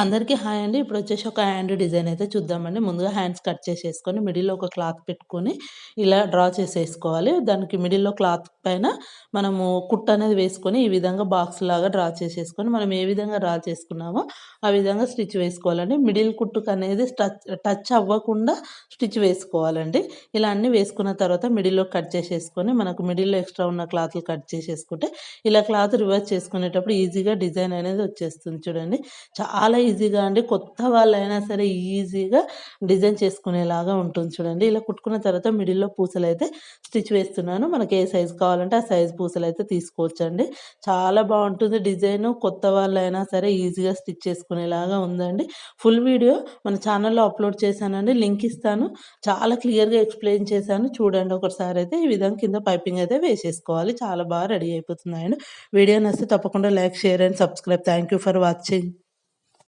అందరికీ హాయ్ అండి. ఇప్పుడొచ్చేసి ఒక హ్యాండ్ డిజైన్ అయితే చూద్దామండి. ముందుగా హ్యాండ్స్ కట్ చేసేసుకొని మిడిల్‌లో ఒక క్లాత్ పెట్టుకొని ఇలా డ్రా చేసేసుకోవాలి. దానికి మిడిల్‌లో క్లాత్ పైన మనము కుట్టనేది వేసుకొని ఈ విధంగా బాక్స్‌లాగా డ్రా చేసేసుకొని మనం ఏ విధంగా డ్రా చేసుకున్నామో ఆ విధంగా స్టిచ్ వేసుకోవాలండి. మిడిల్ కుట్టుకనేది టచ్ అవ్వకుండా స్టిచ్ వేసుకోవాలండి. ఇలా అన్నీ వేసుకున్న తర్వాత మిడిల్‌లో కట్ చేసేసుకొని మనకు మిడిల్‌లో ఎక్స్‌ట్రా ఉన్న క్లాత్‌లు కట్ చేసేసుకుంటే ఇలా క్లాత్ రివర్స్ చేసుకునేటప్పుడు ఈజీగా డిజైన్ అనేది వచ్చేస్తుంది చూడండి. చాలా ఈజీగా అండి. కొత్త వాళ్ళైనా సరే ఈజీగా డిజైన్ చేసుకునేలాగా ఉంటుంది చూడండి. ఇలా కుట్టుకున్న తర్వాత మిడిల్‌లో పూసలైతే స్టిచ్ వేస్తున్నాను. మనకి ఏ సైజ్ కావాలంటే ఆ సైజ్ పూసలైతే తీసుకోవచ్చండి. చాలా బావుంటుంది డిజైను. కొత్త వాళ్ళైనా సరే ఈజీగా స్టిచ్ చేసుకునేలాగా ఉందండి. ఫుల్ వీడియో మన ఛానల్‌లో అప్‌లోడ్ చేశానండి. లింక్ ఇస్తాను. చాలా క్లియర్‌గా ఎక్స్‌ప్లెయిన్ చేశాను. చూడండి ఒకసారైతే. ఈ విధంగా కింద పైపింగ్ అయితే వేసేసుకోవాలి. చాలా బాగా రెడీ అయిపోతుందండి. వీడియో నచ్చితే తప్పకుండా like, share and subscribe. Thank you for watching.